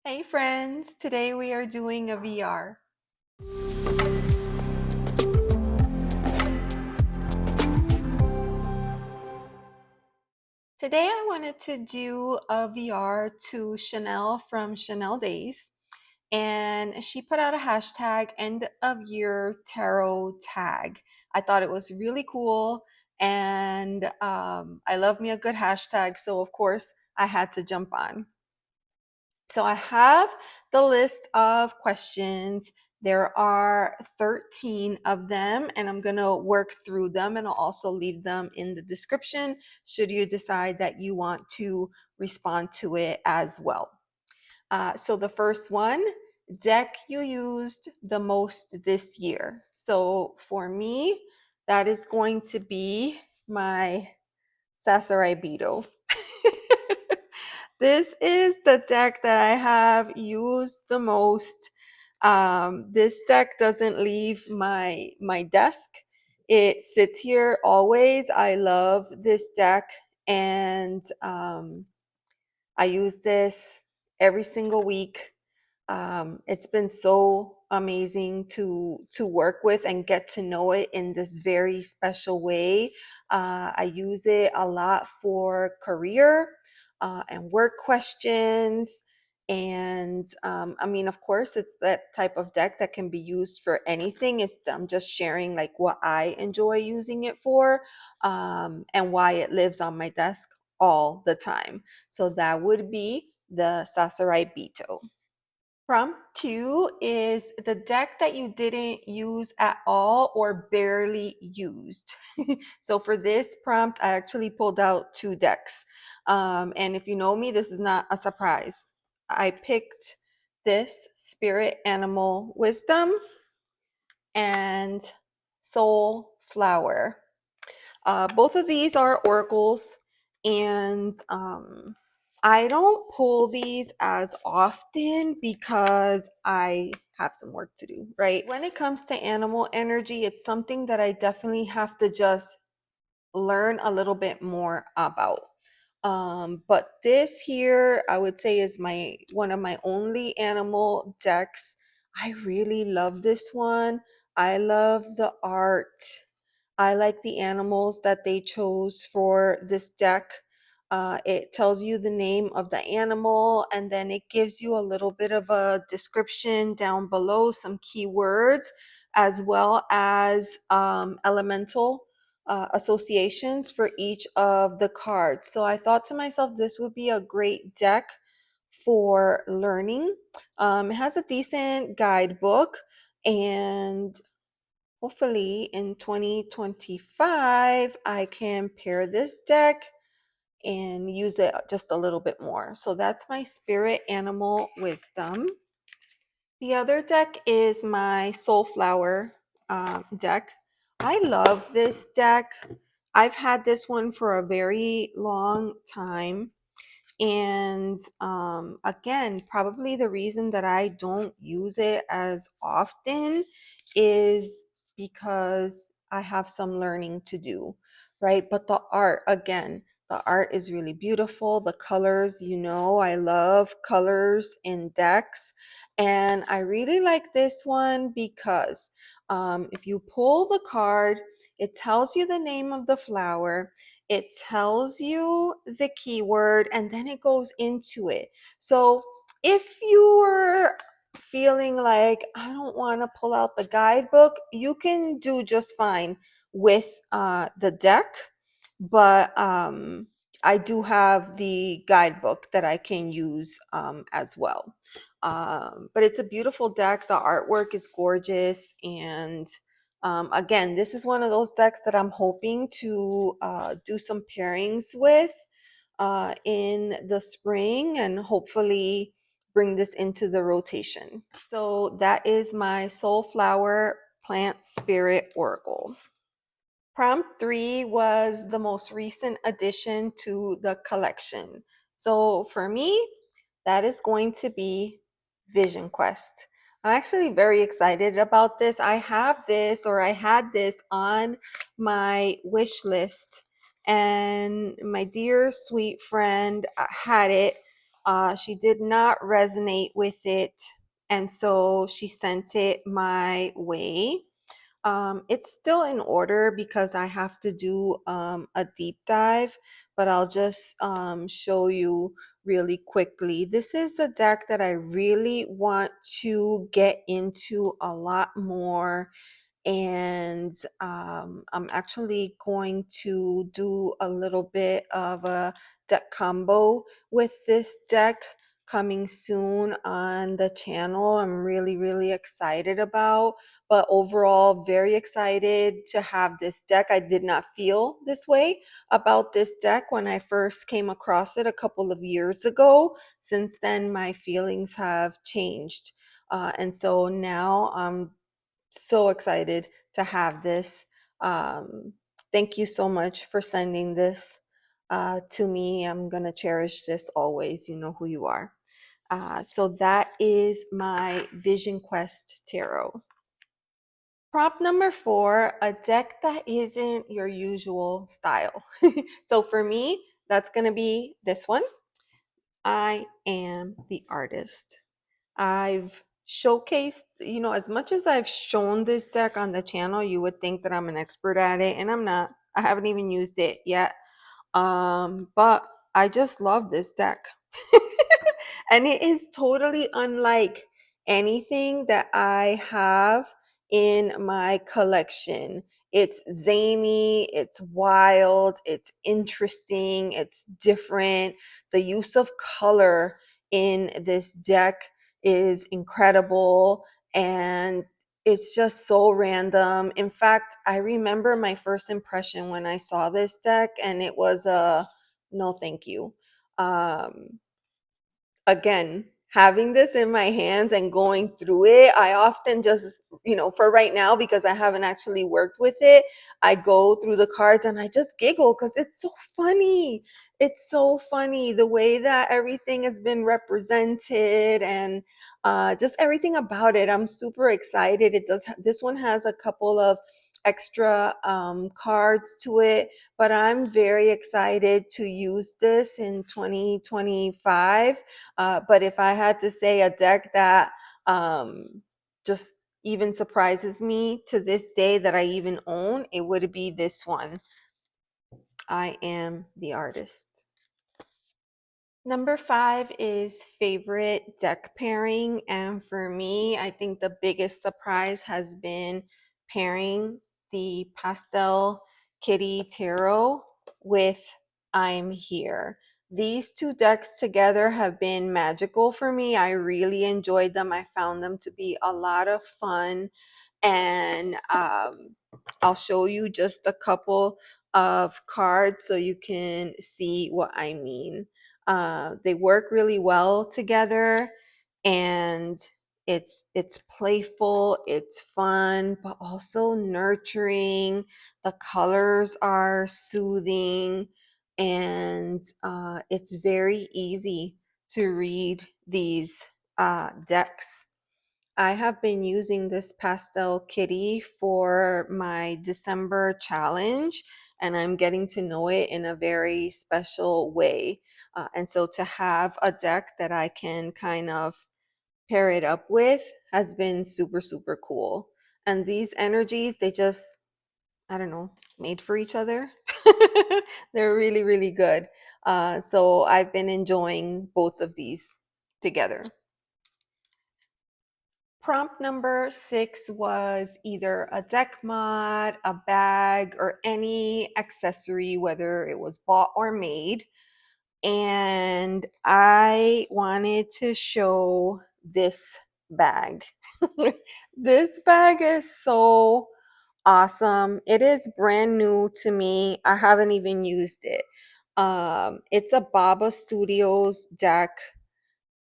Hey friends, today we are doing a VR. Today I wanted to do a VR to Chanel from Chanel Days, and she put out a hashtag end of year tarot tag. I thought it was really cool, and I love me a good hashtag, so of course I had to jump on. So I have the list of questions. There are 13 of them, and I'm going to work through them, and I'll also leave them in the description should you decide that you want to respond to it as well. So the first one, deck you used the most this year. So for me, that is going to be my Sasarai Beetle. This is the deck that I have used the most. This deck doesn't leave my desk. It sits here always. I love this deck, and I use this every single week. It's been so amazing to work with and get to know it in this very special way. I use it a lot for career and work questions. And I mean, of course, it's that type of deck that can be used for anything. I'm just sharing like what I enjoy using it for, and why it lives on my desk all the time. So that would be the Sasarai Bito. Prompt two is the deck that you didn't use at all or barely used. So for this prompt, I actually pulled out two decks. And if you know me, this is not a surprise. I picked this Spirit Animal Wisdom and Soul Flower. Both of these are oracles, and I don't pull these as often because I have some work to do, right? When it comes to animal energy, it's something that I definitely have to just learn a little bit more about. But this here, I would say, is my one of my only animal decks. I really love this one. I love the art. I like the animals that they chose for this deck. It tells you the name of the animal, and then it gives you a little bit of a description down below, some keywords, as well as elemental associations for each of the cards. So I thought to myself, this would be a great deck for learning. It has a decent guidebook, and hopefully in 2025, I can pair this deck and use it just a little bit more. So that's my Spirit Animal Wisdom. The other deck is my Soulflower deck. I love this deck. I've had this one for a very long time. And again, probably the reason that I don't use it as often is because I have some learning to do, right? But the art, again, the art is really beautiful. The colors, I love colors in decks. And I really like this one because if you pull the card, it tells you the name of the flower, it tells you the keyword, and then it goes into it. So if you're feeling like I don't want to pull out the guidebook, you can do just fine with the deck. But I do have the guidebook that I can use as well. But it's a beautiful deck. The artwork is gorgeous, and again, this is one of those decks that I'm hoping to do some pairings with in the spring, and hopefully bring this into the rotation. So that is my Soulflower Plant Spirit Oracle. Prompt 3 was the most recent addition to the collection. So for me, that is going to be Vision Quest. I'm actually very excited about this. I had this on my wish list, and my dear sweet friend had it, She did not resonate with it, and so she sent it my way. It's still in order because I have to do a deep dive, but I'll just show you really quickly. This is a deck that I really want to get into a lot more, and I'm actually going to do a little bit of a deck combo with this deck coming soon on the channel. I'm really, really excited about, but overall, very excited to have this deck. I did not feel this way about this deck when I first came across it a couple of years ago. Since then, my feelings have changed. And so now I'm so excited to have this. Um, Thank you so much for sending this to me. I'm going to cherish this always. You know who you are. So that is my Vision Quest Tarot. Prop number 4, a deck that isn't your usual style. So for me, that's going to be this one. I am the artist. I've showcased, as much as I've shown this deck on the channel, you would think that I'm an expert at it, and I'm not. I haven't even used it yet. But I just love this deck. And it is totally unlike anything that I have in my collection. It's zany, it's wild, it's interesting, it's different. The use of color in this deck is incredible, and it's just so random. In fact, I remember my first impression when I saw this deck, and it was a no thank you. Again, having this in my hands and going through it, I often just, for right now, because I haven't actually worked with it, I go through the cards and I just giggle because it's so funny. It's so funny the way that everything has been represented, and just everything about it. I'm super excited. This one has a couple of extra cards to it, but I'm very excited to use this in 2025. But if I had to say a deck that just even surprises me to this day that I even own, it would be this one. I am the artist. Number 5 is favorite deck pairing. And for me, I think the biggest surprise has been pairing the Pastel Kitty Tarot with I'm Here. These two decks together have been magical for me. I really enjoyed them. I found them to be a lot of fun. And I'll show you just a couple of cards so you can see what I mean. They work really well together, and it's playful, it's fun, but also nurturing. The colors are soothing, and it's very easy to read these decks. I have been using this pastel kitty for my December challenge, and I'm getting to know it in a very special way. And so to have a deck that I can kind of pair it up with has been super, super cool. And these energies, they just, I don't know, made for each other. They're really, really good. So I've been enjoying both of these together. Prompt number 6 was either a deck mod, a bag, or any accessory, whether it was bought or made. And I wanted to show this bag. This bag is so awesome. It is brand new to me. I haven't even used it. It's a Baba Studios deck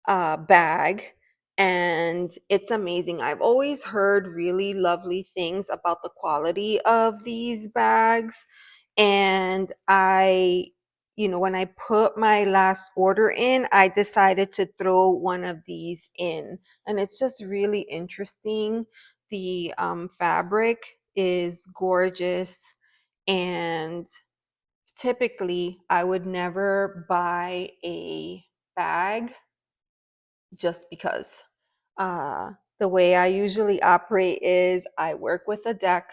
bag, and it's amazing. I've always heard really lovely things about the quality of these bags, and when I put my last order in, I decided to throw one of these in, and it's just really interesting. The fabric is gorgeous, and typically I would never buy a bag just because. Uh, the way I usually operate is I work with a deck,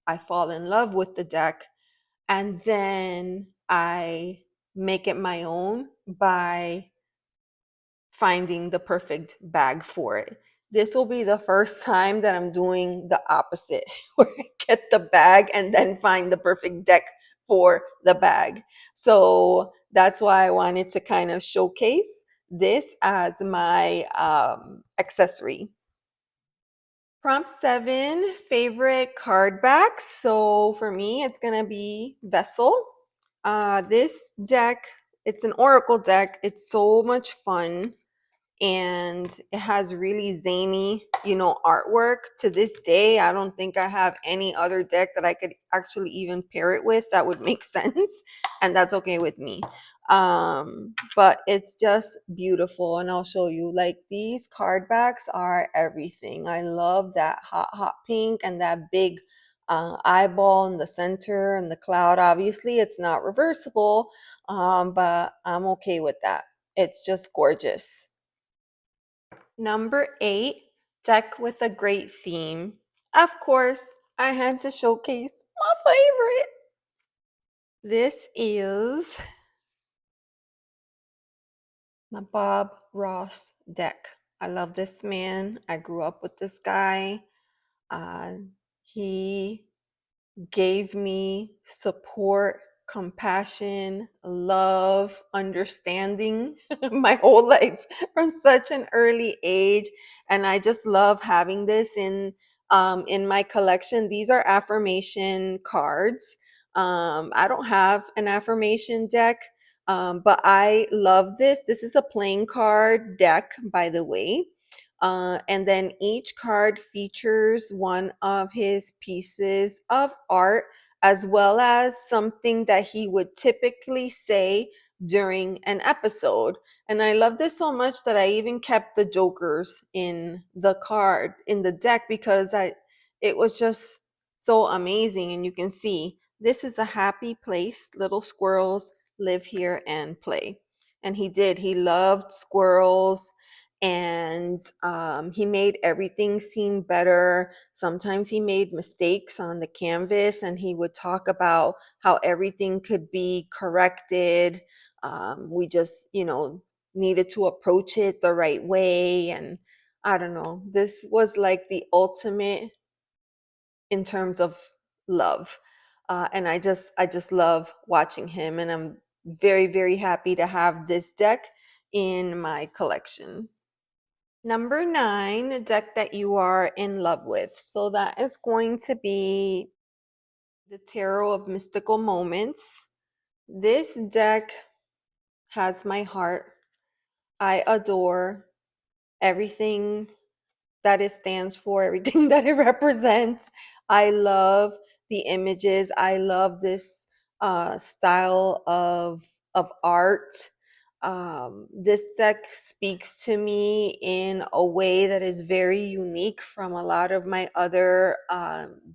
I fall in love with the deck, and then I make it my own by finding the perfect bag for it. This will be the first time that I'm doing the opposite, where I get the bag and then find the perfect deck for the bag. So that's why I wanted to kind of showcase this as my accessory. Prompt 7, favorite card backs. So for me, it's going to be Vessel. This deck, it's an Oracle deck. It's so much fun and it has really zany, artwork. To this day, I don't think I have any other deck that I could actually even pair it with that would make sense, and that's okay with me. But it's just beautiful, and I'll show you. Like, these card backs are everything. I love that hot pink and that big eyeball in the center and the cloud. Obviously, it's not reversible, but I'm okay with that. It's just gorgeous. Number 8, deck with a great theme. Of course, I had to showcase my favorite. This is the Bob Ross deck. I love this man. I grew up with this guy. Uh, he gave me support, compassion, love, understanding my whole life from such an early age. And I just love having this in my collection. These are affirmation cards. I don't have an affirmation deck, but I love this. This is a playing card deck, by the way. And then each card features one of his pieces of art, as well as something that he would typically say during an episode. And I love this so much that I even kept the jokers in the card, in the deck, because it was just so amazing. And you can see this is a happy place. Little squirrels live here and play. And he did. He loved squirrels, and he made everything seem better. Sometimes he made mistakes on the canvas, and he would talk about how everything could be corrected. We just, needed to approach it the right way. And I don't know, this was like the ultimate in terms of love. And I just love watching him, and I'm very, very happy to have this deck in my collection. Number 9, a deck that you are in love with. So that is going to be the Tarot of Mystical Moments. This deck has my heart. I adore everything that it stands for, everything that it represents. I love the images. I love this style of art. This deck speaks to me in a way that is very unique from a lot of my other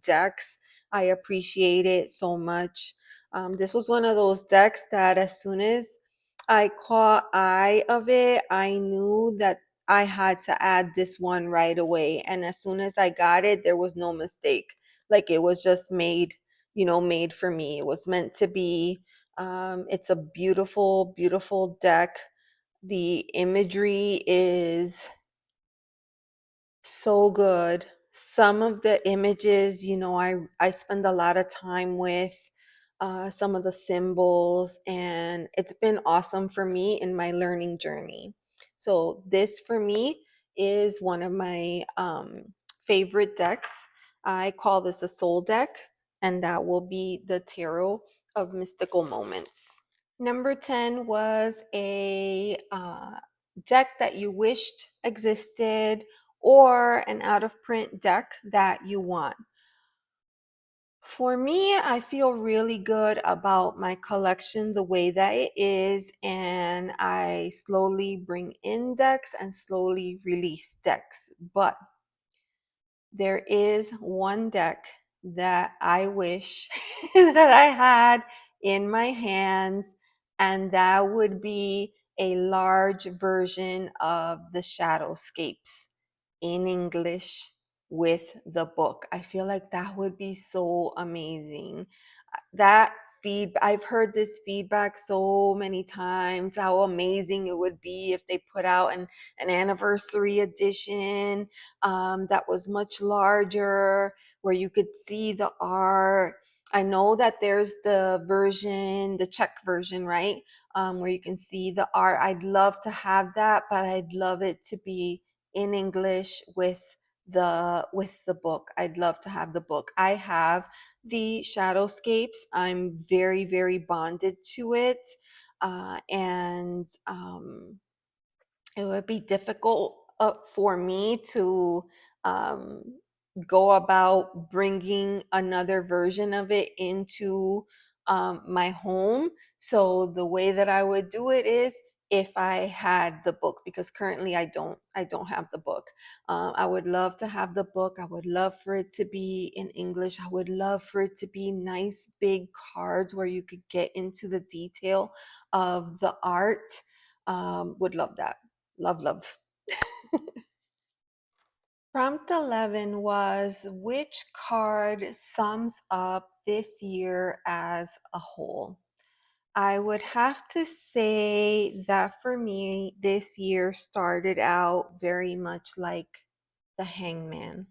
decks. I appreciate it so much. This was one of those decks that as soon as I caught eye of it, I knew that I had to add this one right away. And as soon as I got it, there was no mistake. Like, it was just made, made for me. It was meant to be. It's a beautiful, beautiful deck. The imagery is so good. Some of the images, I spend a lot of time with some of the symbols, and it's been awesome for me in my learning journey. So this for me is one of my favorite decks. I call this a soul deck, and that will be the Tarot of Mystical Moments. Number 10 was a deck that you wished existed, or an out of print deck that you want. For me, I feel really good about my collection the way that it is, and I slowly bring in decks and slowly release decks. But there is one deck that I wish that I had in my hands, and that would be a large version of the Shadowscapes in English with the book. I feel like that would be so amazing. That I've heard this feedback so many times, how amazing it would be if they put out an anniversary edition that was much larger, where you could see the art. I know that there's the version, the Czech version, right? Where you can see the art. I'd love to have that, but I'd love it to be in English with the book. I'd love to have the book. I have the Shadowscapes. I'm very, very bonded to it. And it would be difficult for me to um, go about bringing another version of it into my home. So the way that I would do it is if I had the book, because currently I don't have the book. I would love to have the book. I would love for it to be in English. I would love for it to be nice big cards where you could get into the detail of the art. Would love that. Love, love. Prompt 11 was, which card sums up this year as a whole? I would have to say that for me, this year started out very much like the hangman.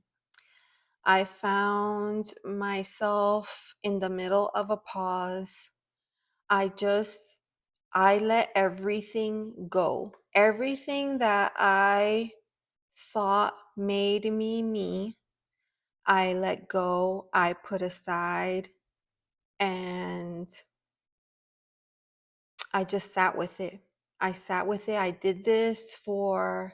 I found myself in the middle of a pause. I just, I let everything go. Everything that I thought made me me, I let go, I put aside, and I just sat with it. I sat with it. I did this for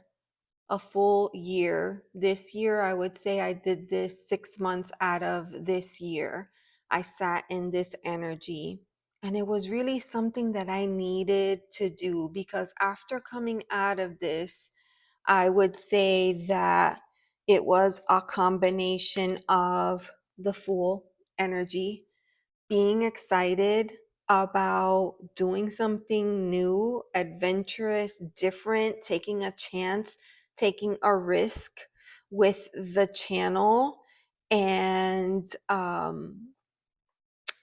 a full year. This year, I would say I did this 6 months out of this year. I sat in this energy. And it was really something that I needed to do, because after coming out of this, I would say that it was a combination of the Fool energy, being excited about doing something new, adventurous, different, taking a chance, taking a risk with the channel. And,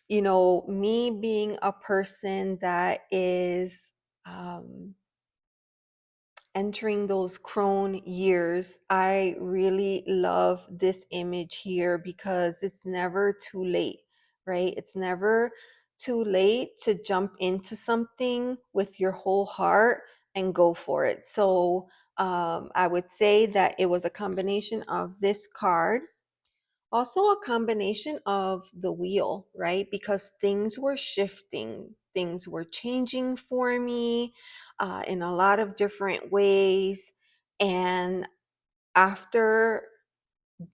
me being a person that is, um, entering those crone years, I really love this image here because it's never too late, right? It's never too late to jump into something with your whole heart and go for it. So I would say that it was a combination of this card, also a combination of the wheel, right? Because things were shifting, things were changing for me in a lot of different ways. And after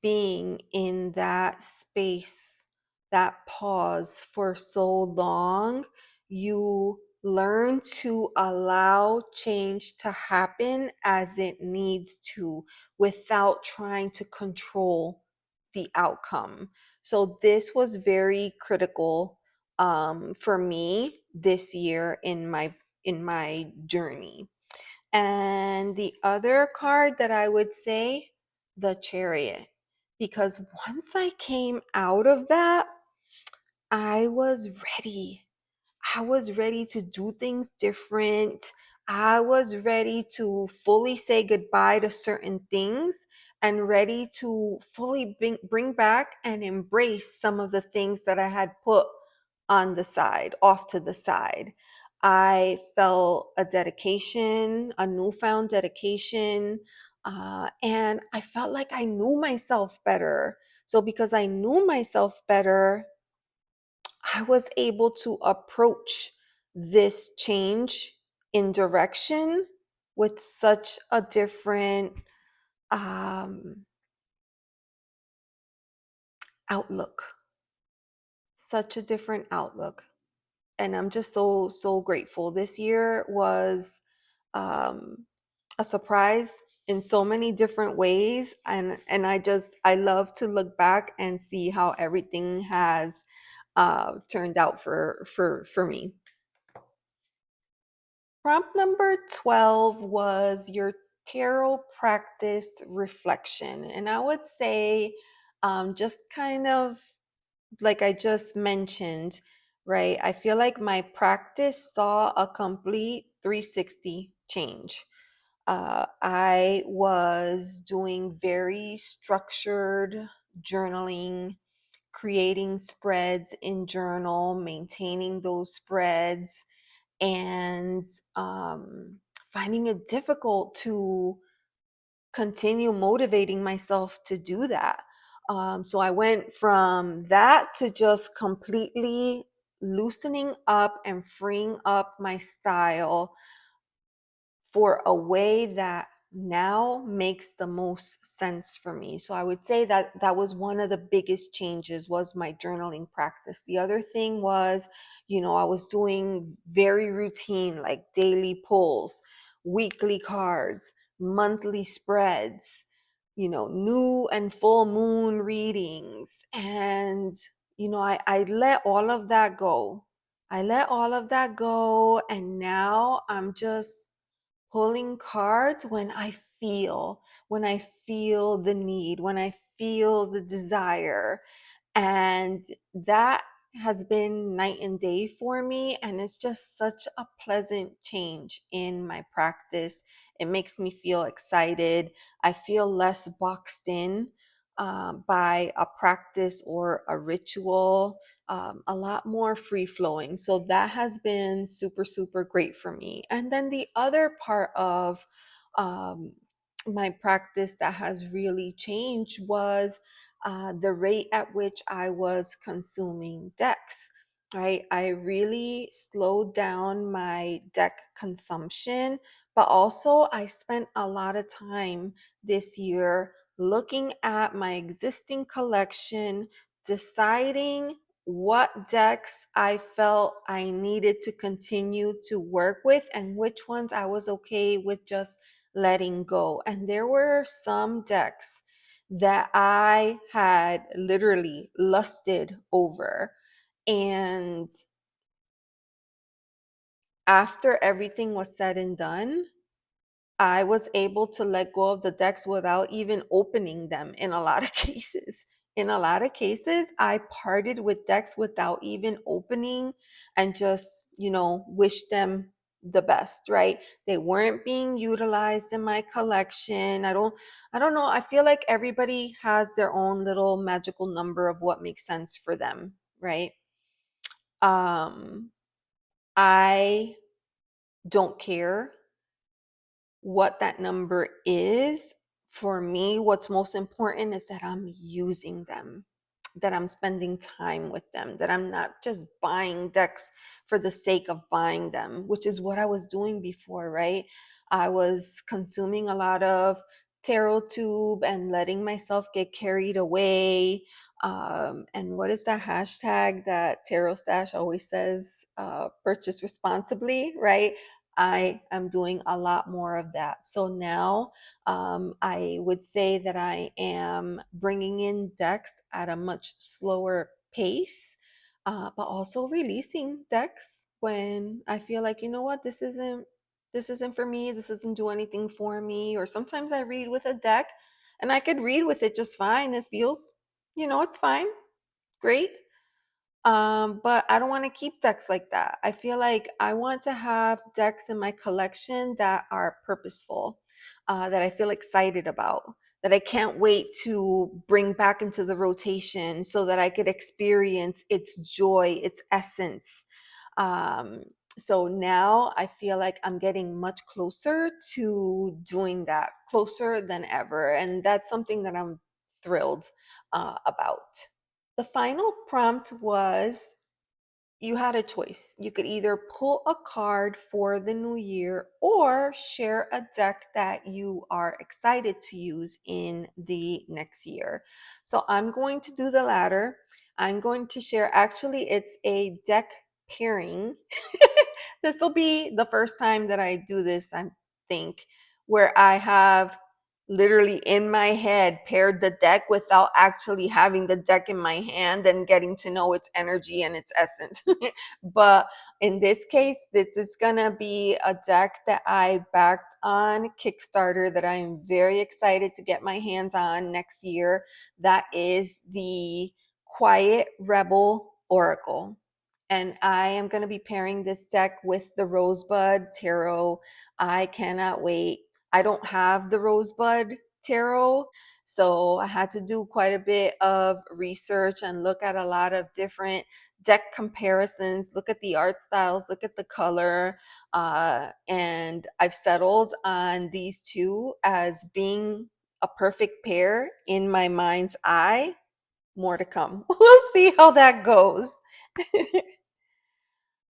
being in that space, that pause for so long, you learn to allow change to happen as it needs to without trying to control the outcome. So this was very critical for me this year in my journey. And the other card that I would say, the Chariot, because once I came out of that, I was ready. I was ready to do things different. I was ready to fully say goodbye to certain things and ready to fully bring back and embrace some of the things that I had put on the side, off to the side. I felt a dedication, a newfound dedication, and I felt like I knew myself better. So, because I knew myself better, I was able to approach this change in direction with such a different um, outlook, such a different outlook. And I'm just so, so grateful. This year was um, a surprise in so many different ways. And I love to look back and see how everything has turned out for me. Prompt number 12 was your tarot practice reflection. And I would say, just kind of like I just mentioned, right? I feel like my practice saw a complete 360 change. I was doing very structured journaling, creating spreads in journal, maintaining those spreads, and finding it difficult to continue motivating myself to do that. So I went from that to just completely loosening up and freeing up my style for a way that now makes the most sense for me. So I would say that that was one of the biggest changes was my journaling practice. The other thing was, I was doing very routine like daily pulls, weekly cards, monthly spreads, new and full moon readings. And I let all of that go. I let all of that go, and now I'm just pulling cards when I feel the need, when I feel the desire. And that has been night and day for me. And it's just such a pleasant change in my practice. It makes me feel excited. I feel less boxed in by a practice or a ritual, a lot more free flowing. So that has been super, super great for me. And then the other part of um, my practice that has really changed was the rate at which I was consuming decks, right? I really slowed down my deck consumption, but also I spent a lot of time this year looking at my existing collection, deciding what decks I felt I needed to continue to work with and which ones I was okay with just letting go. And there were some decks that I had literally lusted over. And after everything was said and done, I was able to let go of the decks without even opening them in a lot of cases. In a lot of cases, I parted with decks without even opening and just, wish them the best, right? They weren't being utilized in my collection. I don't know. I feel like everybody has their own little magical number of what makes sense for them, right? Um, I don't care what that number is. For me, what's most important is that I'm using them, that I'm spending time with them, that I'm not just buying decks for the sake of buying them, which is what I was doing before, right? I was consuming a lot of tarot tube and letting myself get carried away. And what is that hashtag that Tarot Stash always says? Purchase responsibly, right? I am doing a lot more of that. So now I would say that I am bringing in decks at a much slower pace, but also releasing decks when I feel like, what, this isn't for me. This doesn't do anything for me. Or sometimes I read with a deck and I could read with it just fine. It feels, it's fine, great. But I don't want to keep decks like that. I feel like I want to have decks in my collection that are purposeful, that I feel excited about, that I can't wait to bring back into the rotation so that I could experience its joy, its essence. Um, so now I feel like I'm getting much closer to doing that, closer than ever. And that's something that I'm thrilled about. The final prompt was you had a choice. You could either pull a card for the new year or share a deck that you are excited to use in the next year. So I'm going to do the latter. I'm going to share, actually, it's a deck pairing. This will be the first time that I do this, I think, where I have literally in my head paired the deck without actually having the deck in my hand and getting to know its energy and its essence. But in this case, this is gonna be a deck that I backed on Kickstarter that I'm very excited to get my hands on next year. That is the Quiet Rebel Oracle. And I am going to be pairing this deck with the Rosebud Tarot. I cannot wait. I don't have the Rosebud Tarot, so I had to do quite a bit of research and look at a lot of different deck comparisons, look at the art styles, look at the color. And I've settled on these two as being a perfect pair in my mind's eye. More to come. We'll see how that goes.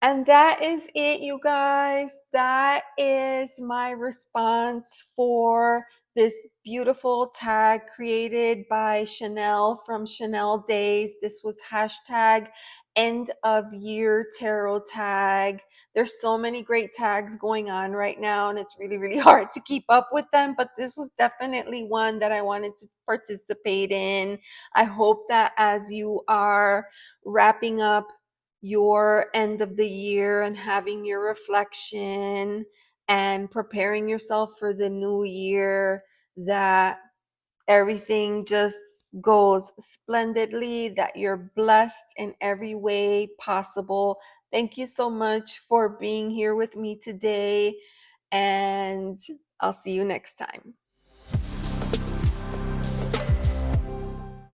And that is it, you guys. That is my response for this beautiful tag created by Chanel from Chanel Days. This was hashtag end of year tarot tag. There's so many great tags going on right now, and it's really, really hard to keep up with them. But this was definitely one that I wanted to participate in. I hope that as you are wrapping up your end of the year and having your reflection and preparing yourself for the new year, that everything just goes splendidly, that you're blessed in every way possible. Thank you so much for being here with me today, and I'll see you next time.